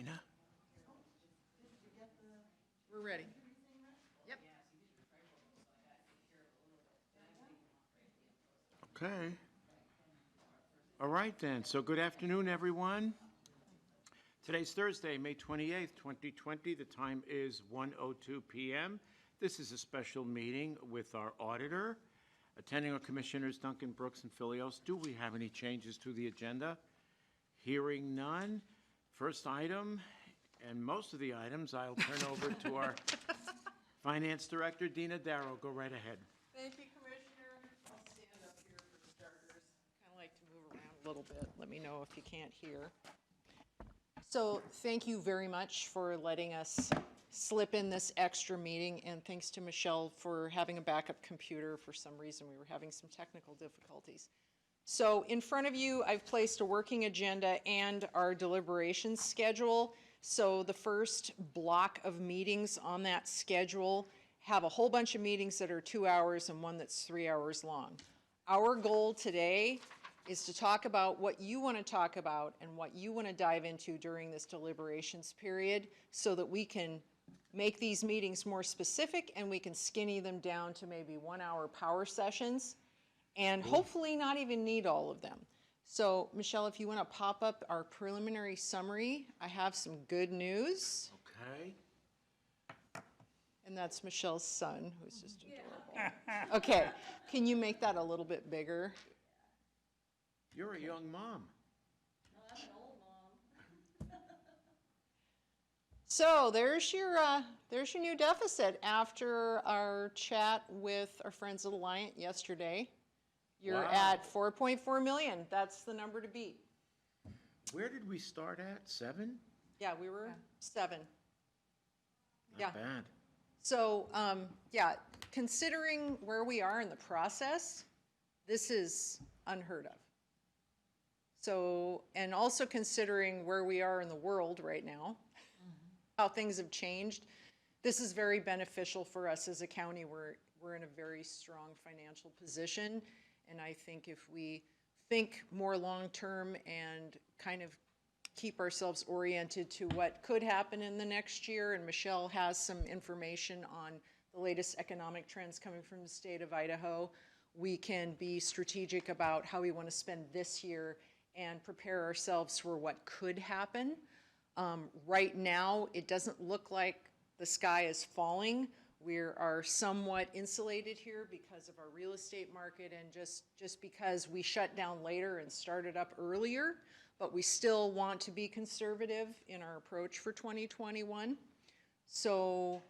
Dina. We're ready. Yep. Okay. All right then. So good afternoon, everyone. Today's Thursday, May 28th, 2020. The time is 1:02 p.m. This is a special meeting with our auditor. Attending are Commissioners Duncan, Brooks, and Filios. Do we have any changes to the agenda? Hearing none. First item, and most of the items, I'll turn over to our Finance Director, Dina Darrow. Go right ahead. Thank you, Commissioner. I'll stand up here for starters. Kind of like to move around a little bit. Let me know if you can't hear. So thank you very much for letting us slip in this extra meeting, and thanks to Michelle for having a backup computer. For some reason, we were having some technical difficulties. So in front of you, I've placed a working agenda and our deliberations schedule. So the first block of meetings on that schedule have a whole bunch of meetings that are 2 hours and one that's 3 hours long. Our goal today is to talk about what you want to talk about and what you want to dive into during this deliberations period so that we can make these meetings more specific and we can skinny them down to maybe 1 hour power sessions and hopefully not even need all of them. So, Michelle, if you want to pop up our preliminary summary, I have some good news. Okay. And that's Michelle's son, who's just adorable. Okay, can you make that a little bit bigger? You're a young mom. I'm an old mom. So there's your new deficit after our chat with our friends at Alliant yesterday. You're Wow. at 4.4 million. That's the number to beat. Where did we start at? 7? Yeah, we were 7. Not Yeah. bad. So, yeah, considering where we are in the process, this is unheard of. So, and also considering where we are in the world right now, how things have changed, this is very beneficial for us as a county. We're in a very strong financial position. And I think if we think more long-term and kind of keep ourselves oriented to what could happen in the next year, and Michelle has some information on the latest economic trends coming from the state of Idaho, we can be strategic about how we want to spend this year and prepare ourselves for what could happen. Right now, it doesn't look like the sky is falling. We are somewhat insulated here because of our real estate market and just because we shut down later and started up earlier, but we still want to be conservative in our approach for 2021. So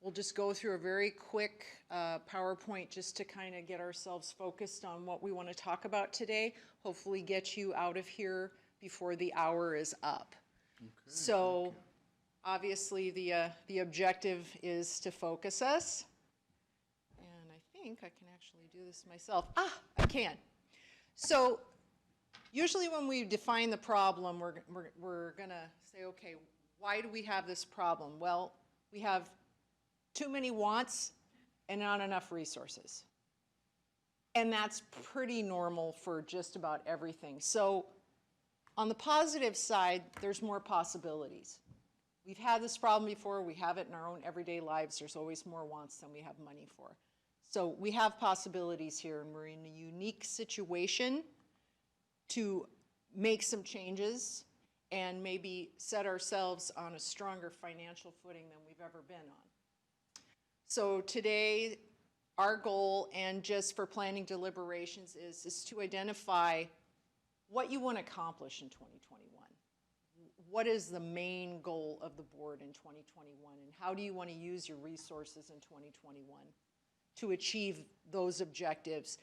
we'll just go through a very quick PowerPoint just to kind of get ourselves focused on what we want to talk about today, hopefully get you out of here before the hour is up. Okay, so obviously the objective is to focus us. And I think I can actually do this myself. I can. So usually when we define the problem, we're gonna say, okay, why do we have this problem? Well, we have too many wants and not enough resources. And that's pretty normal for just about everything. So on the positive side, there's more possibilities. We've had this problem before. We have it in our own everyday lives. There's always more wants than we have money for. So we have possibilities here, and we're in a unique situation to make some changes and maybe set ourselves on a stronger financial footing than we've ever been on. So today, our goal, and just for planning deliberations, is to identify what you want to accomplish in 2021. What is the main goal of the board in 2021, and how do you want to use your resources in 2021 to achieve those objectives?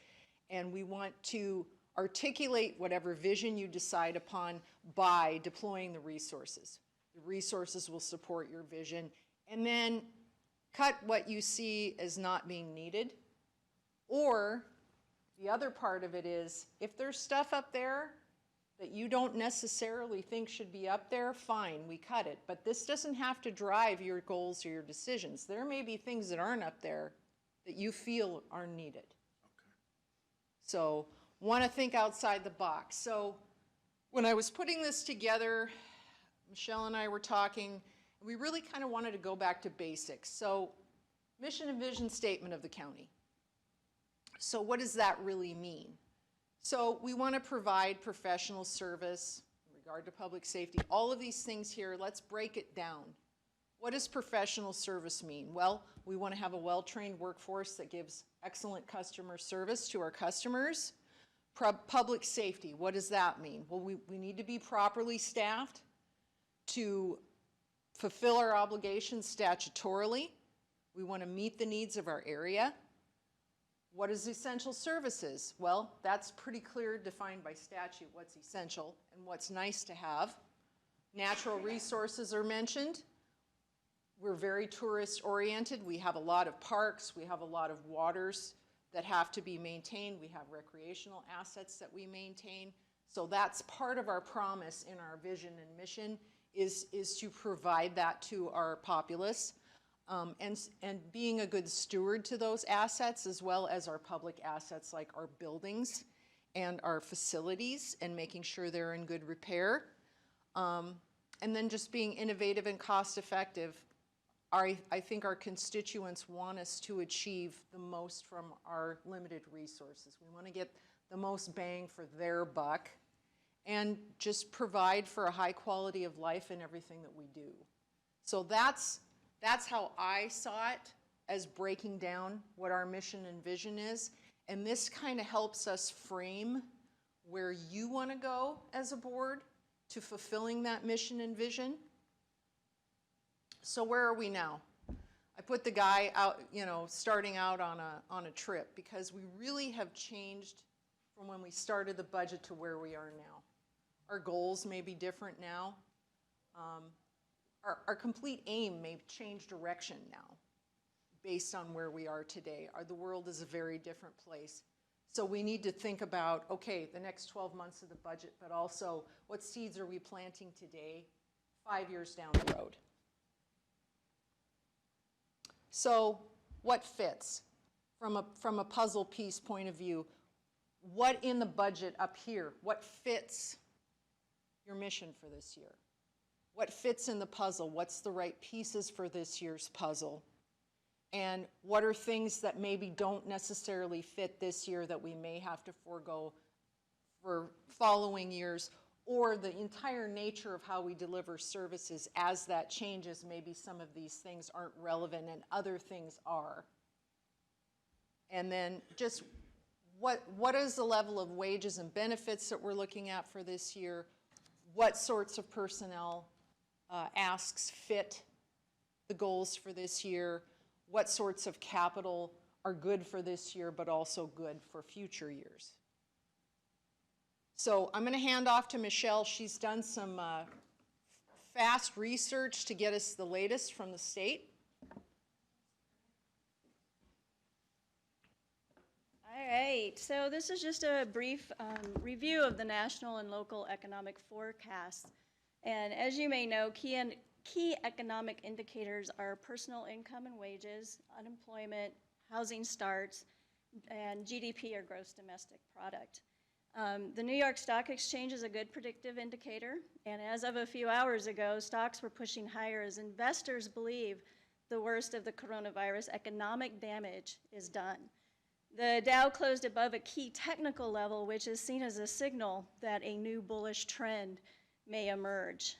And we want to articulate whatever vision you decide upon by deploying the resources. The resources will support your vision, and then cut what you see as not being needed. Or the other part of it is, if there's stuff up there that you don't necessarily think should be up there, fine, we cut it. But this doesn't have to drive your goals or your decisions. There may be things that aren't up there that you feel are needed. Okay. So want to think outside the box. So when I was putting this together, Michelle and I were talking, and we really kind of wanted to go back to basics. So, mission and vision statement of the county. So what does that really mean? So we want to provide professional service in regard to public safety. All of these things here, let's break it down. What does professional service mean? Well, we want to have a well-trained workforce that gives excellent customer service to our customers. Public safety, what does that mean? Well, we need to be properly staffed to fulfill our obligations statutorily. We want to meet the needs of our area. What is essential services? Well, that's pretty clear, defined by statute, what's essential and what's nice to have. Natural resources are mentioned. We're very tourist-oriented. We have a lot of parks. We have a lot of waters that have to be maintained. We have recreational assets that we maintain. So that's part of our promise in our vision and mission is to provide that to our populace. And being a good steward to those assets, as well as our public assets like our buildings and our facilities, and making sure they're in good repair. And then just being innovative and cost effective. I think our constituents want us to achieve the most from our limited resources. We want to get the most bang for their buck and just provide for a high quality of life in everything that we do. So that's how I saw it, as breaking down what our mission and vision is. And this kind of helps us frame where you want to go as a board to fulfilling that mission and vision. So where are we now? I put the guy out, starting out on a trip, because we really have changed from when we started the budget to where we are now. Our goals may be different now. Our complete aim may change direction now based on where we are today. The world is a very different place. So we need to think about, okay, the next 12 months of the budget, but also what seeds are we planting today, 5 years down the road? So what fits from a puzzle piece point of view? What in the budget up here, what fits your mission for this year? What fits in the puzzle? What's the right pieces for this year's puzzle? And what are things that maybe don't necessarily fit this year that we may have to forego for following years, or the entire nature of how we deliver services as that changes? Maybe some of these things aren't relevant and other things are. And then just what is the level of wages and benefits that we're looking at for this year? What sorts of personnel asks fit the goals for this year? What sorts of capital are good for this year but also good for future years? So I'm going to hand off to Michelle. She's done some fast research to get us the latest from the state. All right, so this is just a brief review of the national and local economic forecasts. And as you may know, key economic indicators are personal income and wages, unemployment, housing starts, and GDP, or gross domestic product. The New York Stock Exchange is a good predictive indicator, and as of a few hours ago, stocks were pushing higher as investors believe the worst of the coronavirus economic damage is done. The Dow closed above a key technical level, which is seen as a signal that a new bullish trend may emerge.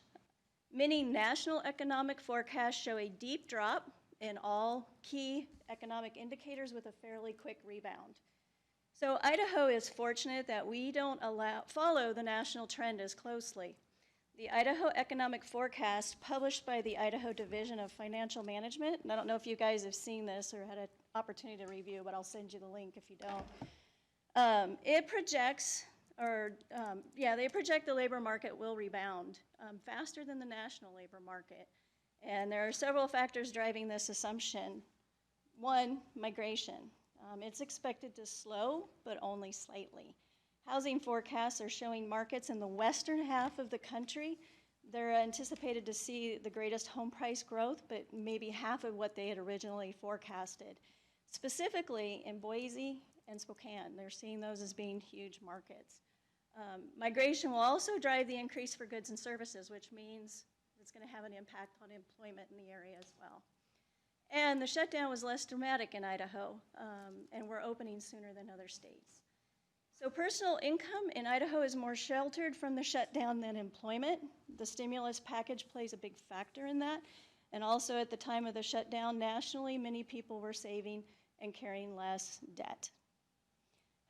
Many national economic forecasts show a deep drop in all key economic indicators with a fairly quick rebound. So Idaho is fortunate that we don't follow the national trend as closely. The Idaho Economic Forecast, published by the Idaho Division of Financial Management, and I don't know if you guys have seen this or had an opportunity to review, but I'll send you the link if you don't. It projects, they project the labor market will rebound faster than the national labor market. And there are several factors driving this assumption. One, migration. It's expected to slow, but only slightly. Housing forecasts are showing markets in the western half of the country. They're anticipated to see the greatest home price growth, but maybe half of what they had originally forecasted. Specifically in Boise and Spokane, they're seeing those as being huge markets. Migration will also drive the increase for goods and services, which means it's going to have an impact on employment in the area as well. And the shutdown was less dramatic in Idaho, and we're opening sooner than other states. So personal income in Idaho is more sheltered from the shutdown than employment. The stimulus package plays a big factor in that. And also at the time of the shutdown, nationally, many people were saving and carrying less debt.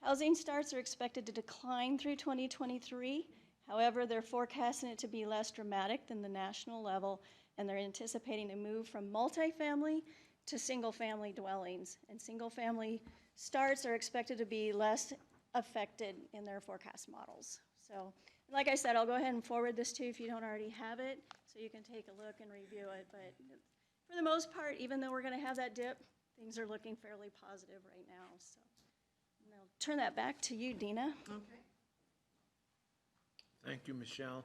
Housing starts are expected to decline through 2023. However, they're forecasting it to be less dramatic than the national level, and they're anticipating a move from multifamily to single-family dwellings. And single-family starts are expected to be less affected in their forecast models. So, like I said, I'll go ahead and forward this to you if you don't already have it, so you can take a look and review it. But for the most part, even though we're going to have that dip, things are looking fairly positive right now. So, and I'll turn that back to you, Dina. Okay. Thank you, Michelle.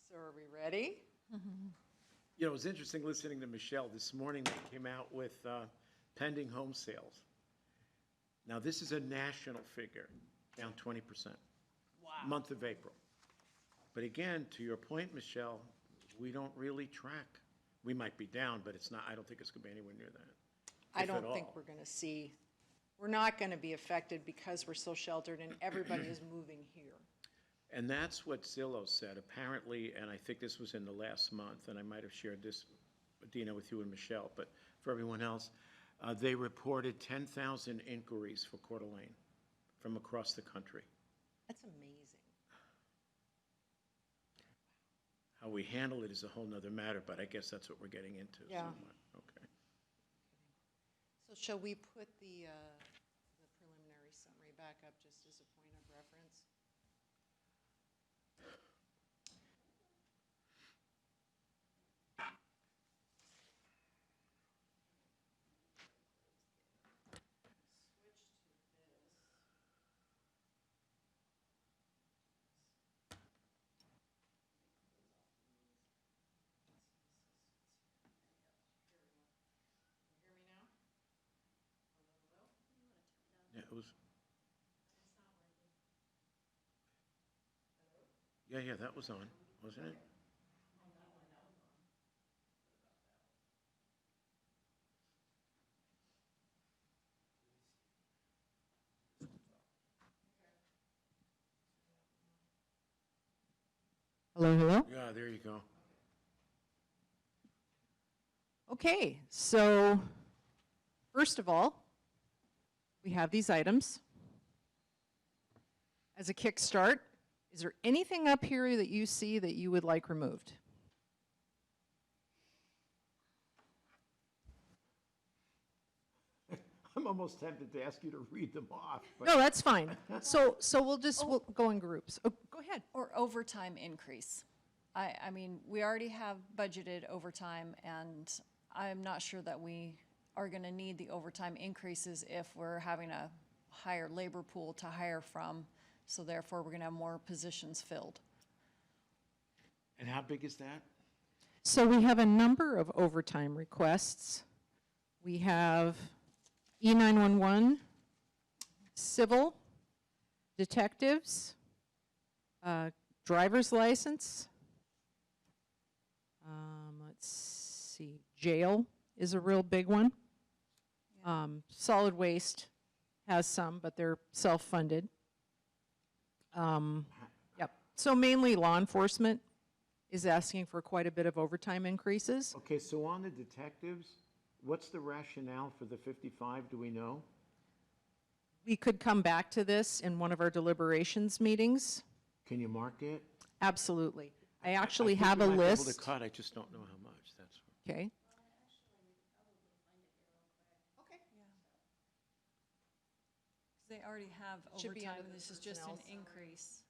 So are we ready? You know, it was interesting listening to Michelle. This morning they came out with pending home sales. Now, this is a national figure, down 20%. Wow. Month of April. But again, to your point, Michelle, we don't really track. We might be down, but it's not, I don't think it's going to be anywhere near that. I don't think we're going to see, we're not going to be affected because we're so sheltered and everybody is moving here. And that's what Zillow said. Apparently, and I think this was in the last month, and I might have shared this, Dina, with you and Michelle, but for everyone else, they reported 10,000 inquiries for Coeur d'Alene from across the country. That's amazing. How we handle it is a whole nother matter, but I guess that's what we're getting into. Yeah. Somewhat. Okay. So shall we put the preliminary summary back up just as a point of reference? Yeah, it was. Yeah, that was on, wasn't it? Hello, hello? Yeah, there you go. Okay, so first of all, we have these items. As a kickstart, is there anything up here that you see that you would like removed? I'm almost tempted to ask you to read them off. But No, that's fine. So we'll go in groups. Oh, go ahead. Or overtime increase. I mean, we already have budgeted overtime, and I'm not sure that we are gonna need the overtime increases if we're having a higher labor pool to hire from, so therefore we're gonna have more positions filled. And how big is that? So we have a number of overtime requests. We have E911, civil, detectives, driver's license. Let's see, jail is a real big one. Solid waste has some, but they're self-funded. Yep. So mainly law enforcement is asking for quite a bit of overtime increases. Okay, so on the detectives, what's the rationale for the 55, do we know? We could come back to this in one of our deliberations meetings. Can you mark it? Absolutely. I actually I think have we a might be able to list. cut, I just don't know how much, that's. Okay. They already have Should be overtime, under the this is just an personnel summary. increase.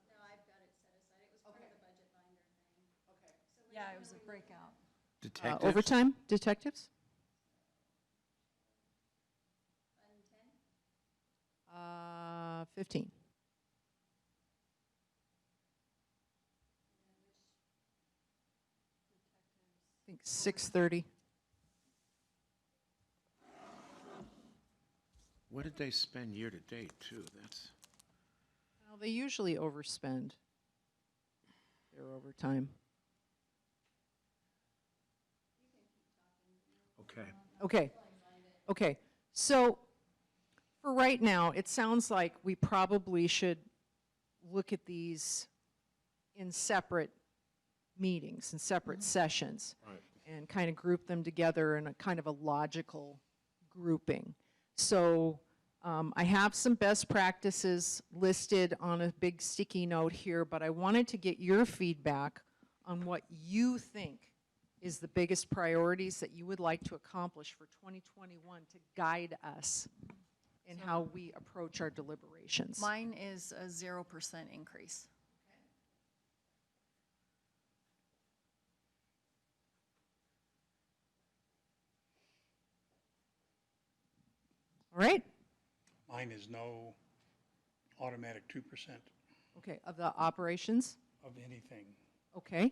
No, I've got it set aside. It was part of the budget binder thing. Okay. Yeah, it was a breakout. Detectives? Overtime, detectives? Fund 10? 15. I think 630. What did they spend year-to-date, too? That's, Well, they usually overspend their overtime. okay. Okay, okay. So for right now, it sounds like we probably should look at these in separate meetings, in separate sessions. Right. And kind of group them together in a kind of a logical grouping. So I have some best practices listed on a big sticky note here, but I wanted to get your feedback on what you think is the biggest priorities that you would like to accomplish for 2021 to guide us in how we approach our deliberations. Mine is a 0% increase. All right? Mine is no automatic 2% Okay, of the operations? of anything. Okay.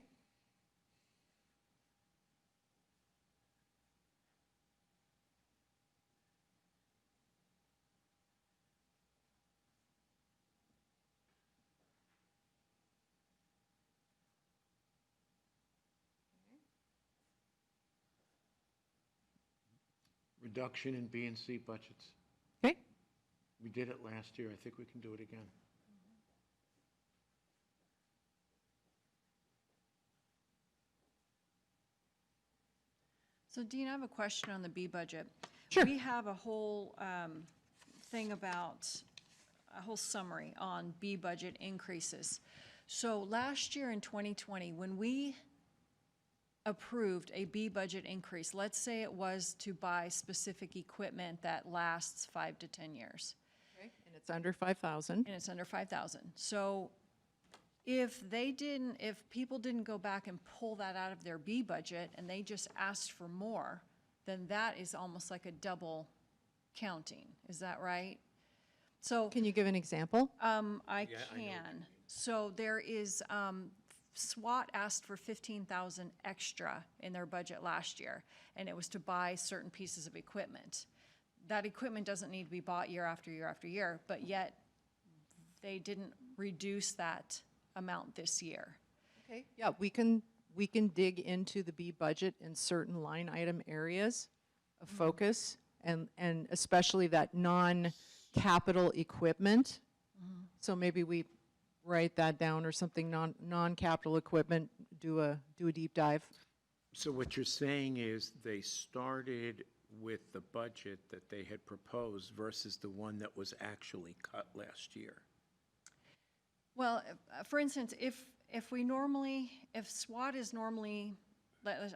Reduction in B and C budgets. Okay. We did it last year. I think we can do it again. So Dean, I have a question on the B budget. Sure. We have a whole thing about, a whole summary on B budget increases. So last year in 2020, when we approved a B budget increase, let's say it was to buy specific equipment that lasts 5 to 10 years, Okay. And it's under 5,000. and it's under 5,000. So if people didn't go back and pull that out of their B budget and they just asked for more, then that is almost like a double counting. Is that right? So, Can you give an example? I Yeah, I know what you can. So there is, SWAT asked for 15,000 extra in their budget last year, and it was to buy certain pieces of equipment. That equipment doesn't need to be bought year after year after year, but yet they didn't reduce that amount this year. Okay, yeah, we can dig into the B budget in certain line item areas of focus, and especially that non-capital equipment. So maybe we write that down or something, non-capital equipment, do a deep dive. So what you're saying is they started with the budget that they had proposed versus the one that was actually cut last year. Well, for instance, if SWAT is normally,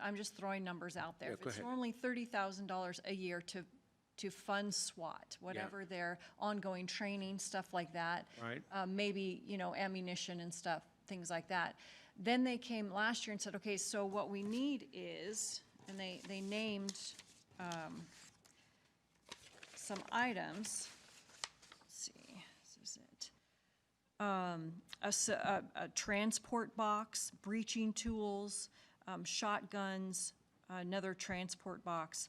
I'm just throwing numbers out there. Yeah, If go it's ahead. normally $30,000 a year to fund SWAT, whatever their ongoing training, stuff like that. Right. Maybe, ammunition and stuff, things like that. Then they came last year and said, okay, so what we need is, and they named some items. Let's see, this is it. A transport box, breaching tools, shotguns, another transport box,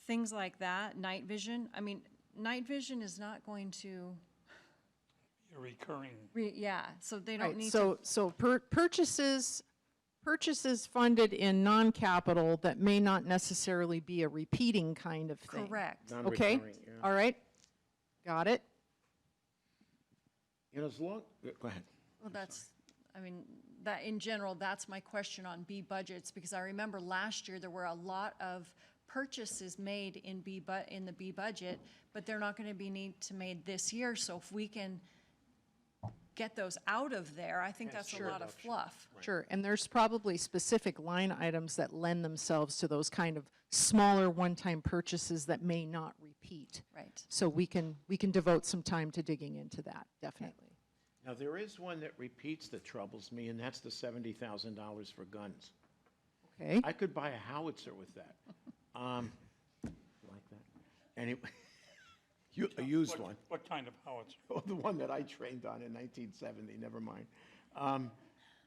things like that, night vision. I mean, night vision is not going to, A recurring, so they don't Right, need to. so purchases funded in non-capital that may not necessarily be a repeating kind of thing. Correct. Okay, Non-recurring, yeah. all right, got it. As long, go ahead. Well, that in general, that's my question on B budgets, because I remember last year there were a lot of purchases made in the B budget, but they're not gonna be made this year, so if we can get those out of there, I think that's a lot of fluff. Sure, and there's probably specific line items that lend themselves to those kind of smaller one-time purchases that may not repeat. Right. So we can devote some time to digging into that, definitely. Now, there is one that repeats that troubles me, and that's the $70,000 for guns. Okay, I could buy a howitzer with that. Like that. Anyway, a used one. what kind of howitzer? Oh, the one that I trained on in 1970, never mind.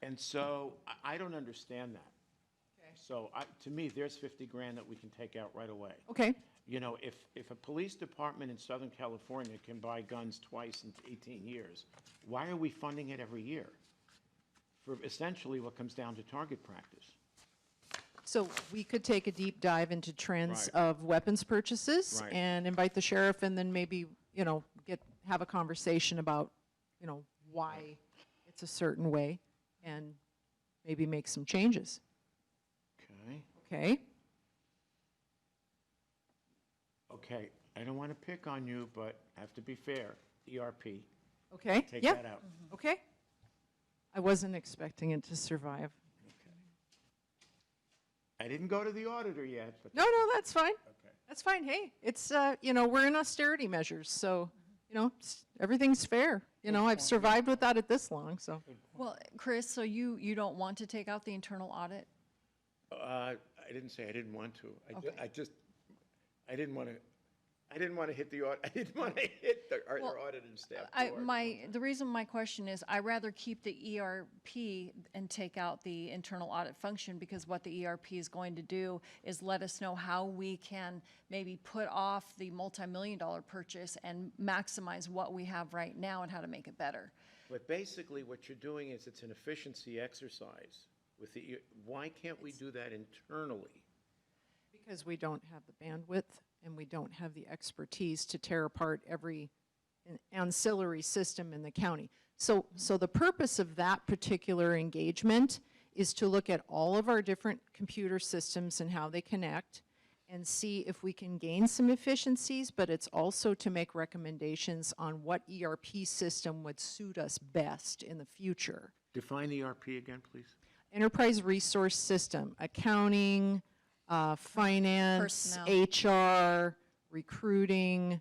And so I don't understand that. So to me, there's 50 grand that we can take out right away. okay, You know, if a police department in Southern California can buy guns twice in 18 years, why are we funding it every year? For essentially what comes down to target practice. So we could take a deep dive into trends Right. of weapons purchases Right. and invite the sheriff and then maybe, you know, have a conversation about, you know, why it's a certain way and maybe make some changes, Okay? okay? Okay, I don't want to pick on you, but I have to be fair. ERP, Okay? take Yeah, that out. okay. I wasn't expecting it to survive. I didn't go to the auditor yet, but. No, no, that's fine. Okay. That's fine. Hey, it's, you know, we're in austerity measures, so, you know, everything's fair. You know, I've survived without it this long, so. Well, Chris, so you don't want to take out the internal audit? I didn't say I didn't want to. Okay. I didn't want to hit the audit, I didn't want to hit our Well, audit and staff. The reason my question is, I rather keep the ERP and take out the internal audit function, because what the ERP is going to do is let us know how we can maybe put off the multi-million-dollar purchase and maximize what we have right now and how to make it better. But basically, what you're doing is it's an efficiency exercise with the, why can't we do that internally? Because we don't have the bandwidth and we don't have the expertise to tear apart every ancillary system in the county. So the purpose of that particular engagement is to look at all of our different computer systems and how they connect and see if we can gain some efficiencies, but it's also to make recommendations on what ERP system would suit us best in the future. Define the ERP again, please. Enterprise resource system, accounting, finance, HR, recruiting,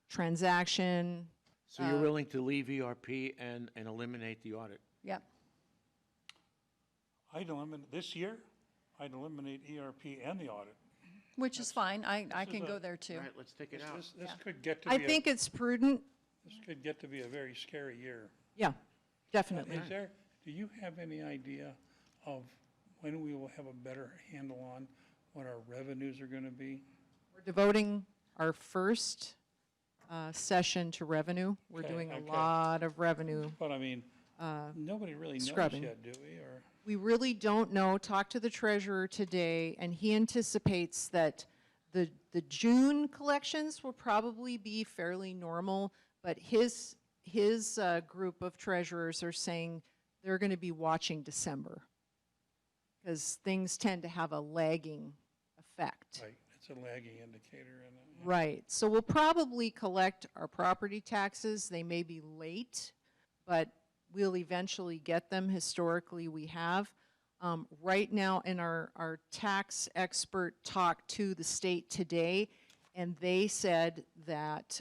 transaction. So you're willing to leave ERP and eliminate the audit? Yep. This year, I'd eliminate ERP and the audit. Which is fine. I This can is go a- there too. All right, let's take it out. This could get to I be, think it's prudent, this could get to be a very scary year. yeah, definitely. Do you have any idea of when we will have a better handle on what our revenues are gonna be? We're devoting our first session to revenue. We're Okay, doing a okay. lot of revenue. But I mean, nobody really knows scrubbing. yet, do we, or? We really don't know. Talked to the treasurer today, and he anticipates that the June collections will probably be fairly normal, but his group of treasurers are saying they're going to be watching December because things tend to have a lagging effect. Right, it's a lagging indicator, and, Right. So we'll probably collect our property taxes. They may be late, but we'll eventually get them. Historically, we have. Right now, in our tax expert talked to the state today, and they said that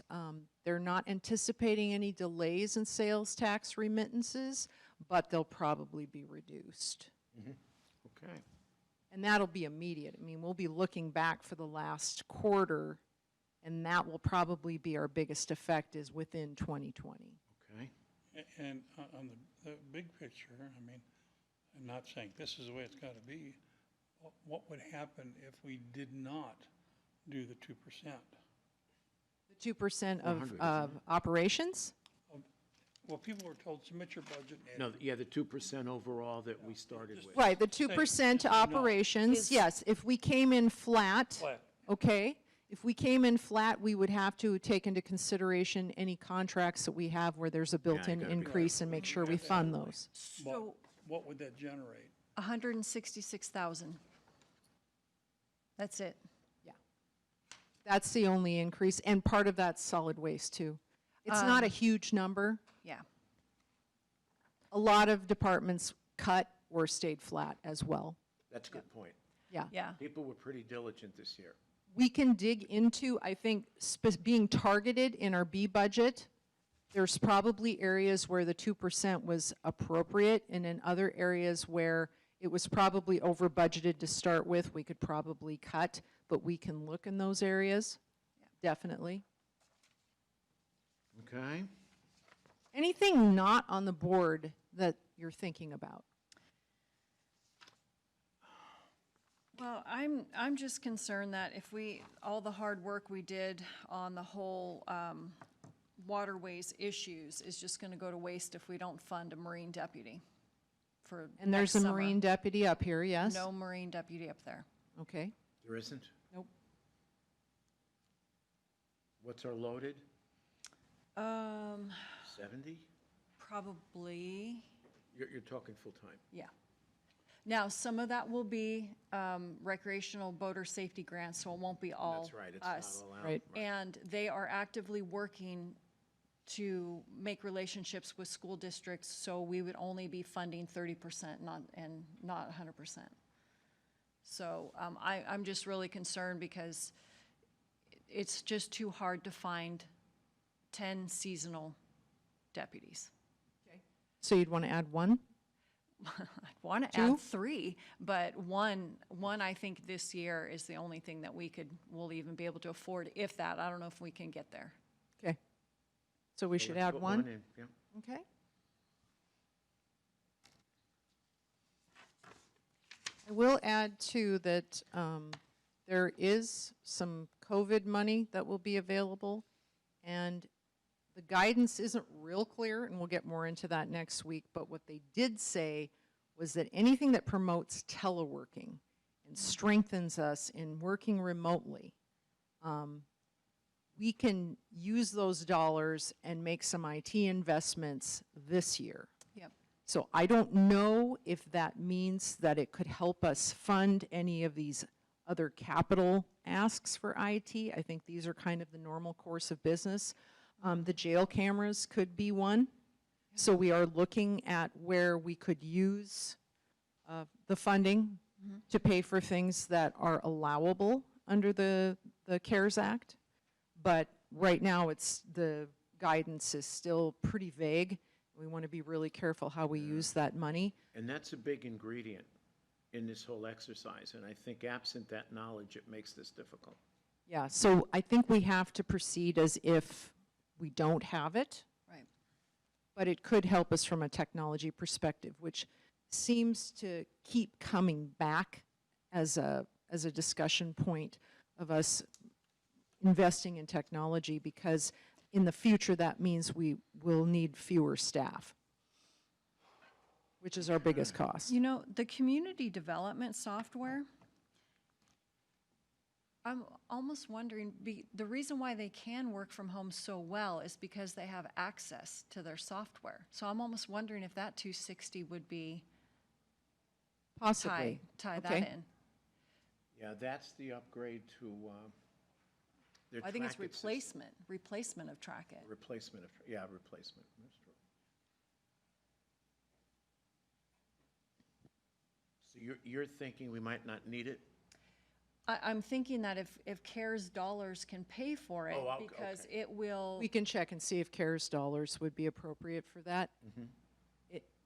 they're not anticipating any delays in sales tax remittances, but they'll probably be reduced. Okay. And that'll be immediate. I mean, we'll be looking back for the last quarter, and that will probably be our biggest effect is within 2020. Okay. and on the big picture, I mean, I'm not saying this is the way it's gotta be. What would happen if we did not do the 2%? The 2% 400, of operations? Well, people were told, submit your budget. and- No, yeah, the 2% overall that we started with. Right, the 2% no. operations, yes. If we came in flat, Flat. okay. If we came in flat, we would have to take into consideration any contracts that we have where there's a built-in gotta be increase and make sure we fund those. What would that generate? 166,000. That's it. That's the only increase, and part of that's solid waste too. It's not a huge number. Yeah. A lot of departments cut or stayed flat as well. That's a good point. Yeah. Yeah. People were pretty diligent this year. We can dig into, I think, being targeted in our B budget. There's probably areas where the 2% was appropriate, and in other areas where it was probably over budgeted to start with, we could probably cut, but we can look in those areas, definitely. Okay. Anything not on the board that you're thinking about? Well, I'm just concerned that if all the hard work we did on the whole waterways issues is just gonna go to waste if we don't fund a Marine deputy for And there's next a summer. Marine deputy up here, yes? No Marine deputy up there. Okay. There isn't? Nope. What's our loaded? 70? Probably, You're talking full-time. yeah. Now, some of that will be recreational boater safety grants, so it won't be all That's right, it's us. not allowed. Right. And they are actively working to make relationships with school districts, so we would only be funding 30%, not 100%. So I'm just really concerned because it's just too hard to find 10 seasonal deputies. So you'd want to add one? I'd want to Two? add 3, but one I think this year is the only thing that we'll even be able to afford, if that. I don't know if we can get there. Okay. So we should Let's add put one? in, yeah. Okay. I will add too that there is some COVID money that will be available, and the guidance isn't real clear, and we'll get more into that next week, but what they did say was that anything that promotes teleworking and strengthens us in working remotely, we can use those dollars and make some IT investments this year. Yep. So I don't know if that means that it could help us fund any of these other capital asks for IT. I think these are kind of the normal course of business. The jail cameras could be one. So we are looking at where we could use the funding to pay for things that are allowable under the CARES Act. But right now, the guidance is still pretty vague. We want to be really careful how we use that money. And that's a big ingredient in this whole exercise, and I think absent that knowledge, it makes this difficult. Yeah, so I think we have to proceed as if we don't have it, Right. but it could help us from a technology perspective, which seems to keep coming back as a discussion point of us investing in technology, because in the future, that means we will need fewer staff, which is our biggest cost. You know, the community development software, I'm almost wondering, the reason why they can work from home so well is because they have access to their software. So I'm almost wondering if that 260 would be Possibly. tie Okay. that in. Yeah, that's the upgrade to their I think it's Track It system. replacement of Track It. Replacement of, yeah, replacement, that's true. So you're thinking we might not need it? I'm thinking that if CARES dollars can pay for it, Oh, because okay. it will. We can check and see if CARES dollars would be appropriate for that.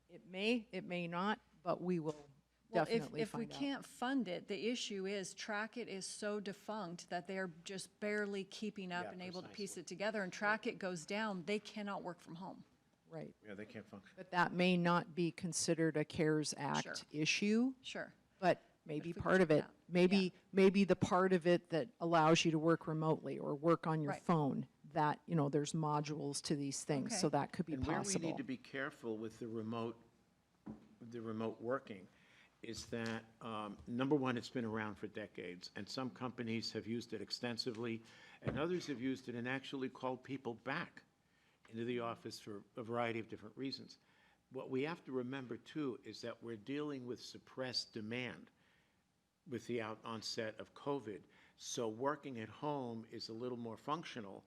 It may not, but we will Well, definitely if we find out. can't fund it, the issue is Track It is so defunct that they are just barely keeping up Yeah, and able to piece precisely. it together, and Track It goes down, they cannot work from home. Right, Yeah, they can't function. but that may not be considered a CARES Act issue, Sure. but maybe we could part of check it. that. Maybe the part of it that allows you to work remotely or work on your Right. phone, that, there's modules to these things, so Okay. that could be And where we possible. need to be careful with the remote working is that, number one, it's been around for decades, and some companies have used it extensively, and others have used it and actually called people back into the office for a variety of different reasons. What we have to remember, too, is that we're dealing with suppressed demand with the onset of COVID. So working at home is a little more functional.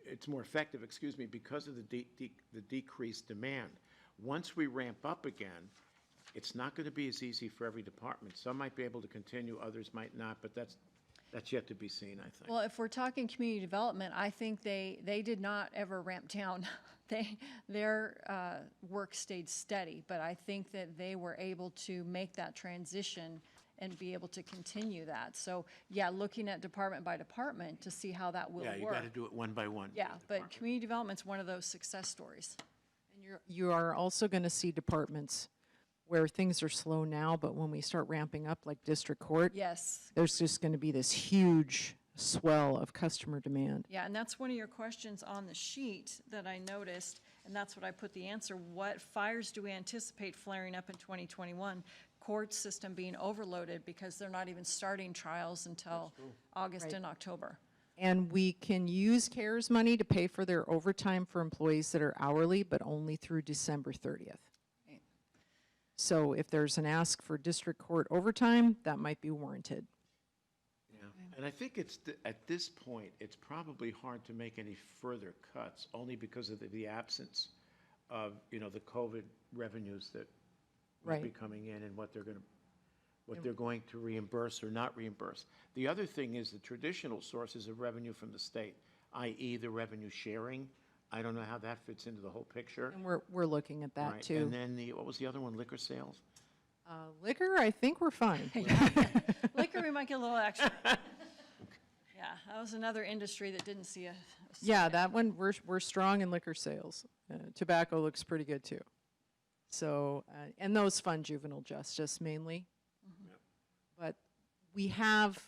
It's more effective, because of the decreased demand. Once we ramp up again, it's not going to be as easy for every department. Some might be able to continue, others might not, but that's yet to be seen, I think. Well, if we're talking community development, I think they did not ever ramp down. Their work stayed steady, but I think that they were able to make that transition and be able to continue that. So, yeah, looking at department by department to see how that will work. Yeah, you got to do it one by one. Yeah, but community development's one of those success stories. And you are also going to see departments where things are slow now, but when we start ramping up like district court, Yes. there's just going to be this huge swell of customer demand. Yeah, and that's one of your questions on the sheet that I noticed, and that's what I put the answer. What fires do we anticipate flaring up in 2021? Court system being overloaded because they're not even starting trials until August Right. and October. And we can use CARES money to pay for their overtime for employees that are hourly, but only through December 30th. Right. So if there's an ask for district court overtime, that might be warranted. Yeah, and I think it's, at this point, it's probably hard to make any further cuts, only because of the absence of, the COVID revenues that might be Right. coming in and what they're going to reimburse or not reimburse. The other thing is the traditional sources of revenue from the state, i.e. the revenue sharing. I don't know how that fits into the whole picture. And we're looking at that Right, too. And then what was the other one, liquor sales? Liquor, I think we're fine. Liquor, we might get a little extra. Yeah, that was another industry that didn't see a Yeah, that one, we're strong in liquor sales. Tobacco looks pretty good too. So, and those fund juvenile justice mainly. But we have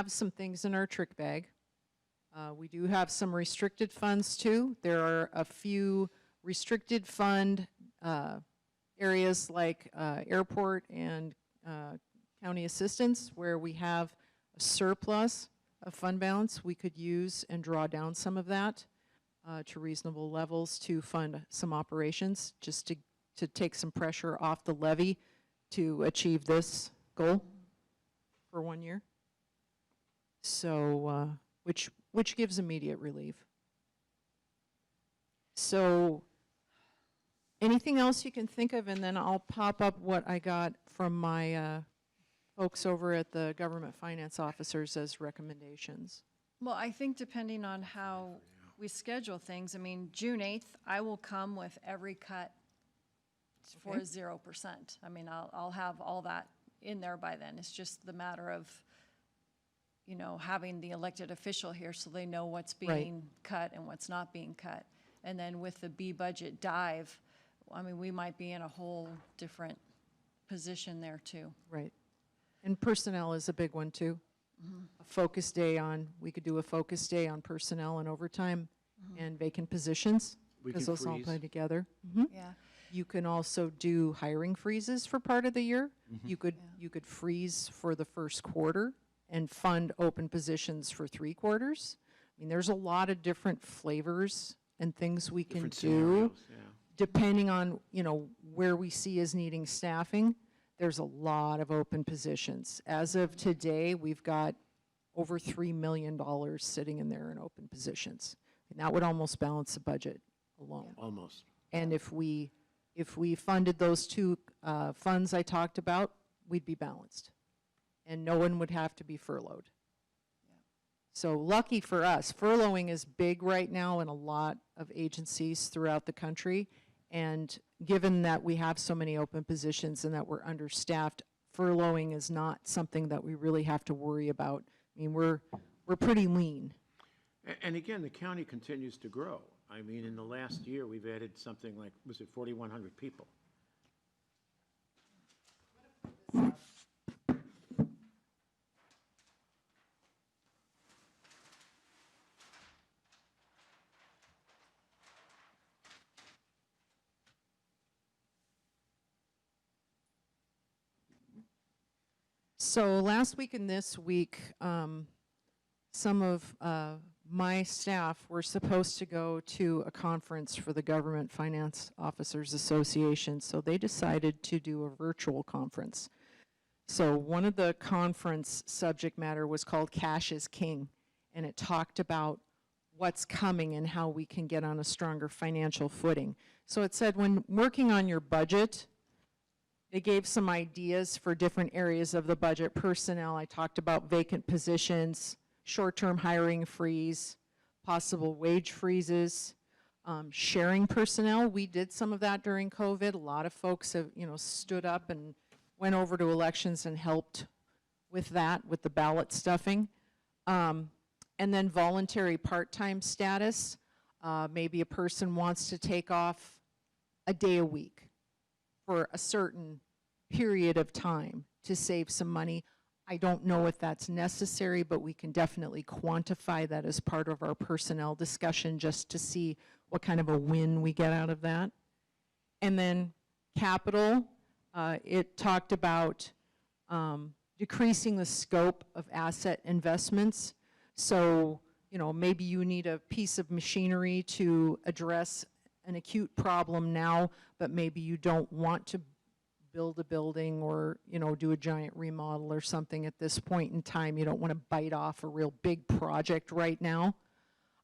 some things in our trick bag. We do have some restricted funds too. There are a few restricted fund areas like airport and county assistance where we have a surplus of fund balance we could use and draw down some of that to reasonable levels to fund some operations, just to take some pressure off the levy to achieve this goal for 1 year. So, which gives immediate relief. So, anything else you can think of, and then I'll pop up what I got from my folks over at the government finance officers as recommendations. Well, I think depending on how we schedule things, I mean, June 8th, I will come with every cut for 0%. I mean, I'll have all that in there by then. It's just the matter of, having the elected official here so they know what's being cut and what's not being cut. And then with the B budget dive, I mean, we might be in a whole different position there too. Right. And personnel is a big one too. A focus day we could do a focus day on personnel and overtime and vacant positions, We because can those all freeze. play together. Yeah. You can also do hiring freezes for part of the year. You could freeze for the first quarter and fund open positions for 3 quarters. I mean, there's a lot of different flavors and things we can Different do scenarios, yeah. depending on, where we see as needing staffing. There's a lot of open positions. As of today, we've got over $3 million sitting in there in open positions. And that would almost balance the budget alone. Almost. And if we funded those 2 funds I talked about, we'd be balanced. And no one would have to be furloughed. So lucky for us, furloughing is big right now in a lot of agencies throughout the country. And given that we have so many open positions and that we're understaffed, furloughing is not something that we really have to worry about. I mean, we're pretty lean. And again, the county continues to grow. I mean, in the last year, we've added something like, was it 4,100 people? So last week and this week, some of my staff were supposed to go to a conference for the Government Finance Officers Association, so they decided to do a virtual conference. So one of the conference subject matter was called Cash is King, and it talked about what's coming and how we can get on a stronger financial footing. So it said when working on your budget, they gave some ideas for different areas of the budget. Personnel, I talked about vacant positions, short-term hiring freeze, possible wage freezes, sharing personnel. We did some of that during COVID. A lot of folks have, stood up and went over to elections and helped with that, with the ballot stuffing. And then voluntary part-time status. Maybe a person wants to take off a day a week for a certain period of time to save some money. I don't know if that's necessary, but we can definitely quantify that as part of our personnel discussion just to see what kind of a win we get out of that. And then capital, it talked about decreasing the scope of asset investments. So, you know, maybe you need a piece of machinery to address an acute problem now, but maybe you don't want to build a building or, you know, do a giant remodel or something at this point in time. You don't want to bite off a real big project right now.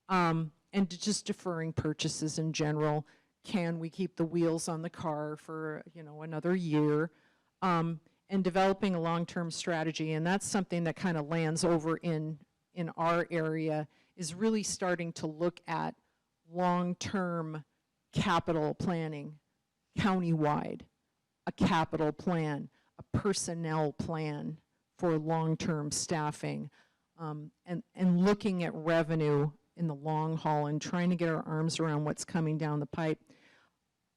And just deferring purchases in general. Can we keep the wheels on the car for, you know, another year? And developing a long-term strategy, and that's something that kind of lands over in our area, is really starting to look at long-term capital planning, countywide, a capital plan, a personnel plan for long-term staffing, and looking at revenue in the long haul and trying to get our arms around what's coming down the pipe.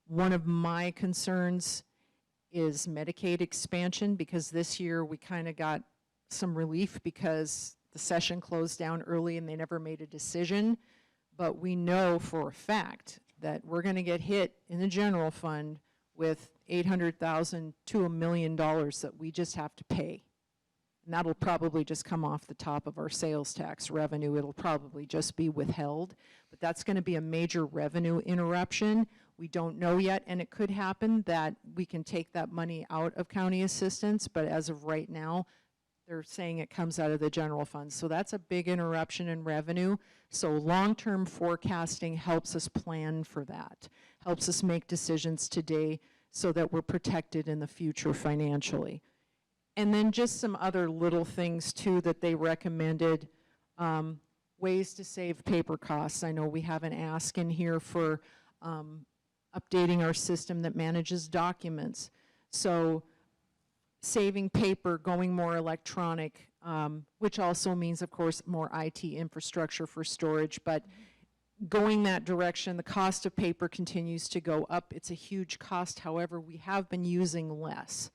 One of my concerns is Medicaid expansion, because this year we kind of got some relief because the session closed down early and they never made a decision. But we know for a fact that we're going to get hit in the general fund with $800,000 to $1 million that we just have to pay. And that'll probably just come off the top of our sales tax revenue. It'll probably just be withheld. But that's going to be a major revenue interruption. We don't know yet, and it could happen that we can take that money out of county assistance, but as of right now, they're saying it comes out of the general fund. So that's a big interruption in revenue. So long-term forecasting helps us plan for that, helps us make decisions today so that we're protected in the future financially. And then just some other little things too that they recommended, ways to save paper costs. I know we have an ask in here for updating our system that manages documents. So saving paper, going more electronic, which also means, of course, more IT infrastructure for storage, but going that direction, the cost of paper continues to go up. It's a huge cost. However, we have been using less.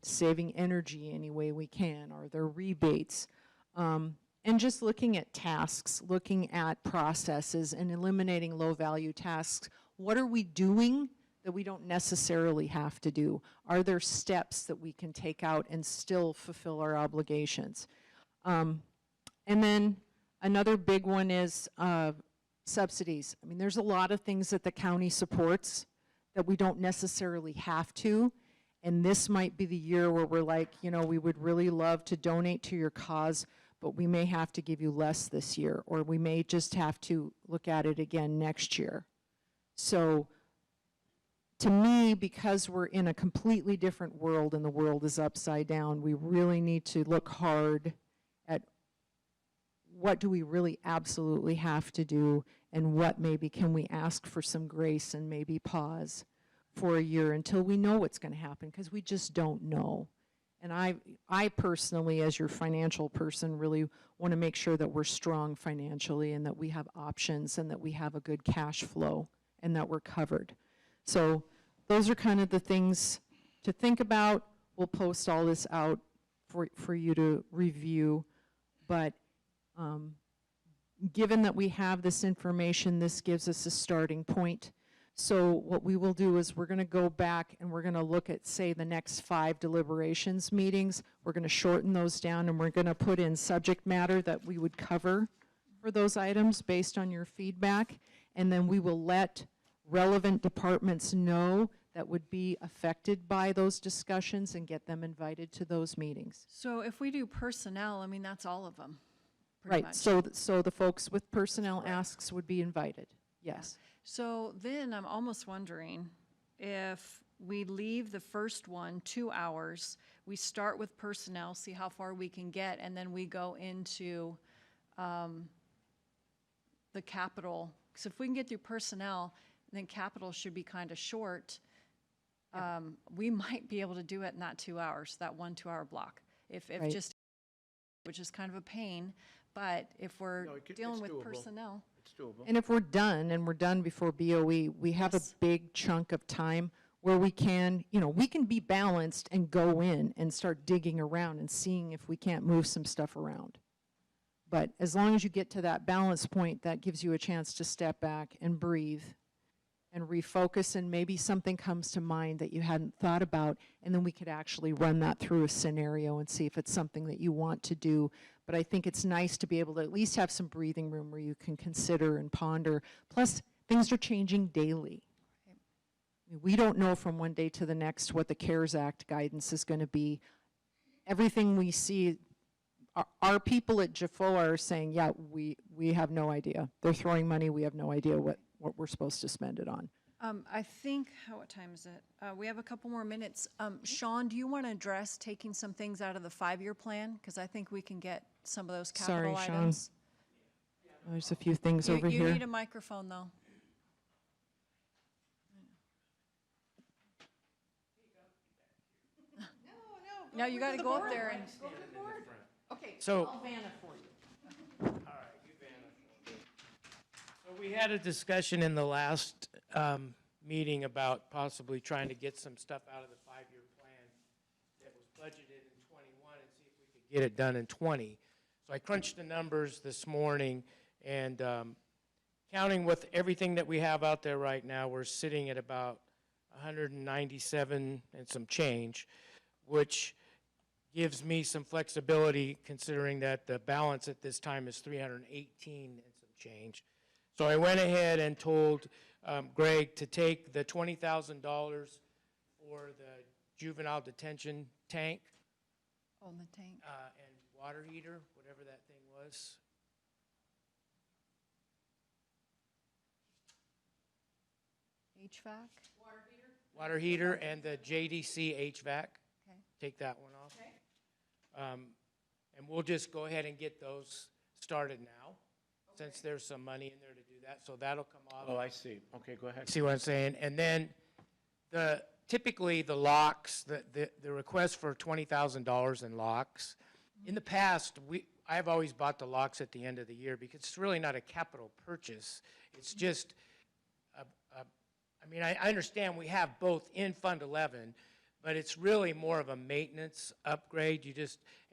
Saving energy any way we can. Are there rebates? And just looking at tasks, looking at processes and eliminating low-value tasks. What are we doing that we don't necessarily have to do? Are there steps that we can take out and still fulfill our obligations? And then another big one is subsidies. I mean, there's a lot of things that the county supports that we don't necessarily have to. And this might be the year where we're like, you know, we would really love to donate to your cause, but we may have to give you less this year, or we may just have to look at it again next year. So to me, because we're in a completely different world and the world is upside down, we really need to look hard at what do we really absolutely have to do, and what maybe can we ask for some grace and maybe pause for a year until we know what's going to happen, because we just don't know. And I personally, as your financial person, really want to make sure that we're strong financially and that we have options and that we have a good cash flow and that we're covered. So those are kind of the things to think about. We'll post all this out for you to review. But given that we have this information, this gives us a starting point. So what we will do is we're going to go back and we're going to look at, say, the next 5 deliberations meetings. We're going to shorten those down, and we're going to put in subject matter that we would cover for those items based on your feedback. And then we will let relevant departments know that would be affected by those discussions and get them invited to those meetings. So if we do personnel, I mean, that's all of them, pretty Right, much. so the folks with personnel asks would be invited, yes. So then I'm almost wondering if we leave the first one 2 hours, we start with personnel, see how far we can get, and then we go into the capital. Because if we can get through personnel, then capital should be kind of short. We might be able to do it in that 2 hours, that 1 2 hour block. If Right. just, which is kind of a pain, but if we're No, dealing it's with doable. personnel. It's doable. And if we're done, and we're done before BOE, we have Yes. a big chunk of time where we can, we can be balanced and go in and start digging around and seeing if we can't move some stuff around. But as long as you get to that balance point, that gives you a chance to step back and breathe and refocus, and maybe something comes to mind that you hadn't thought about, and then we could actually run that through a scenario and see if it's something that you want to do. But I think it's nice to be able to at least have some breathing room where you can consider and ponder. Plus, things are changing daily. We don't know from one day to the next what the CARES Act guidance is going to be. Everything we see, our people at JFO are saying, yeah, we have no idea. They're throwing money, we have no idea what we're supposed to spend it on. I think, what time is it? We have a couple more minutes. Sean, do you want to address taking some things out of the 5-year plan? Because I think we can get some of those capital Sorry, Sean. items. There's a few things over You here. need a microphone, though. No, you got to go up there and. Okay, So- I'll van it for you. So we had a discussion in the last meeting about possibly trying to get some stuff out of the 5-year plan that was budgeted in '21 and see if we could get it done in '20. So I crunched the numbers this morning, and counting with everything that we have out there right now, we're sitting at about 197 and some change, which gives me some flexibility considering that the balance at this time is 318 and some change. So I went ahead and told Greg to take the $20,000 for the juvenile detention tank On the tank. and water heater, whatever that thing was. HVAC? Water heater and the JDC HVAC. Okay. Take that one off. And we'll just go ahead and get those started now, since there's some money in there to do that. So that'll come off. Oh, I see. Okay, go ahead. See what I'm saying? And then typically the locks, the request for $20,000 in locks. In the past, I've always bought the locks at the end of the year because it's really not a capital purchase. It's just, I understand we have both in Fund 11, but it's really more of a maintenance upgrade,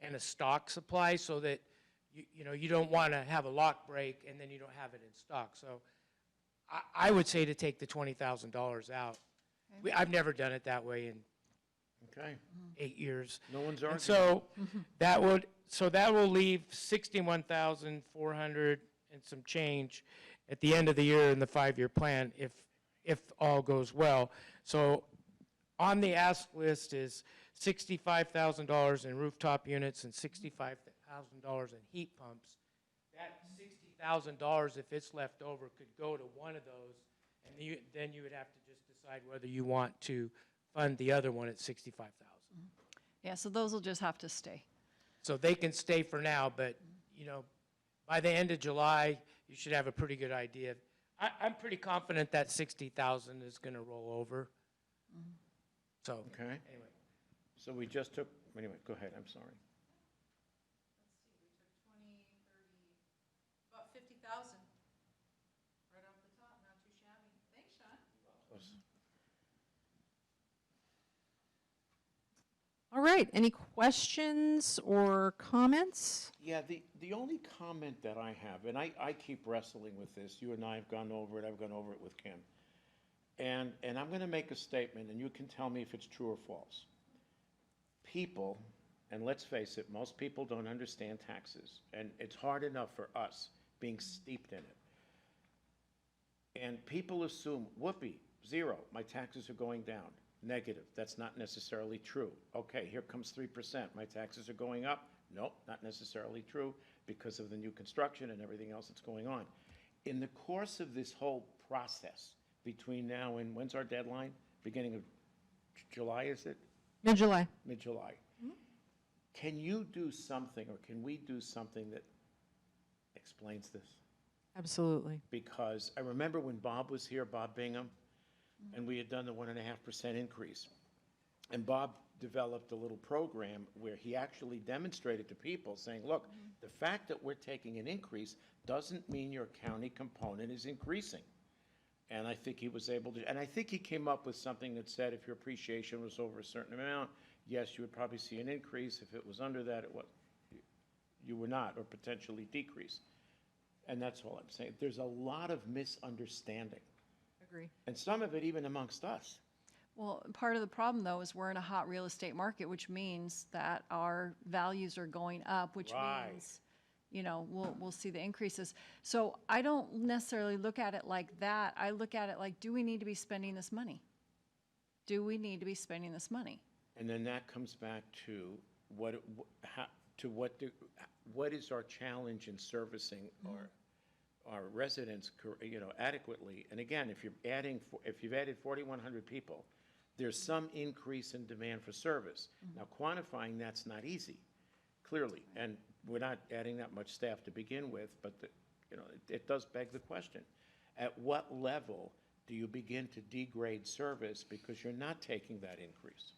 and a stock supply, so that you don't want to have a lock break and then you don't have it in stock. So I would say to take the $20,000 out. I've never done it that way in Okay, 8 years. no one's And arguing. so that will leave 61,400 and some change at the end of the year in the 5-year plan if all goes well. So on the ask list is $65,000 in rooftop units and $65,000 in heat pumps. That $60,000, if it's left over, could go to one of those, and then you would have to just decide whether you want to fund the other one at $65,000. Yeah, so those will just have to stay. So they can stay for now, but, by the end of July, you should have a pretty good idea. I'm pretty confident that 60,000 is going to roll over. So, Okay, anyway. so we just took, anyway, go ahead, I'm sorry. About 50,000. Right off the top, not too shabby. Thanks, Sean. All right, any questions or comments? Yeah, the only comment that I have, and I keep wrestling with this, you and I have gone over it, I've gone over it with Kim. And I'm going to make a statement, and you can tell me if it's true or false. People, and let's face it, most people don't understand taxes, and it's hard enough for us being steeped in it. And people assume, whoopee, zero, my taxes are going down. Negative, that's not necessarily true. Okay, here comes 3%, my taxes are going up. Nope, not necessarily true because of the new construction and everything else that's going on. In the course of this whole process, between now and, when's our deadline? Beginning of July, is it? Mid-July. Mid-July. Can you do something, or can we do something that explains this? Absolutely. Because I remember when Bob was here, Bob Bingham, and we had done the 1.5% increase. And Bob developed a little program where he actually demonstrated to people, saying, look, the fact that we're taking an increase doesn't mean your county component is increasing. And I think he was able to, and I think he came up with something that said if your appreciation was over a certain amount, yes, you would probably see an increase. If it was under that, you were not, or potentially decrease. And that's all I'm saying. There's a lot of misunderstanding, Agree. and some of it even amongst us. Well, part of the problem, though, is we're in a hot real estate market, which means that our values are going up, which Right. means, you know, we'll see the increases. So I don't necessarily look at it like that. I look at it like, do we need to be spending this money? Do we need to be spending this money? And then that comes back to what is our challenge in servicing our residents, adequately? And again, if you've added 4,100 people, there's some increase in demand for service. Now, quantifying that's not easy, clearly, and we're not adding that much staff to begin with, but it does beg the question: at what level do you begin to degrade service because you're not taking that increase?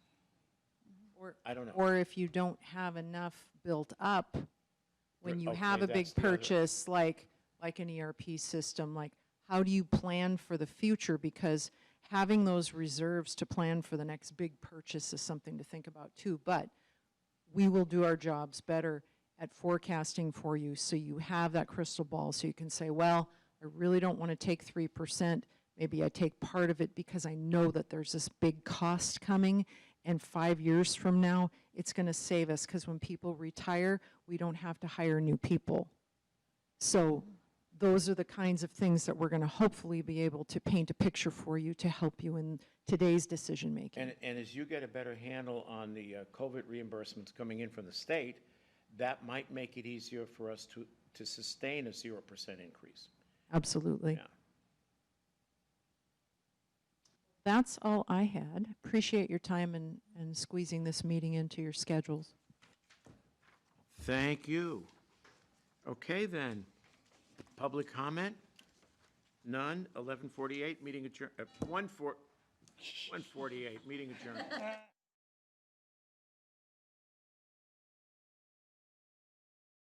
I don't know. Or if you don't have enough built up, when you Okay, have a big that's the other- purchase, like an ERP system, like, how do you plan for the future? Because having those reserves to plan for the next big purchase is something to think about too. But we will do our jobs better at forecasting for you, so you have that crystal ball, so you can say, well, I really don't want to take 3%. Maybe I take part of it because I know that there's this big cost coming, and 5 years from now, it's going to save us, because when people retire, we don't have to hire new people. So those are the kinds of things that we're going to hopefully be able to paint a picture for you to help you in today's decision-making. And as you get a better handle on the COVID reimbursements coming in from the state, that might make it easier for us to sustain a 0% increase. Absolutely. Yeah. That's all I had. Appreciate your time and squeezing this meeting into your schedules. Thank you. Okay, then. Public comment? None. 11:48, meeting adjourned. 1:48, meeting adjourned.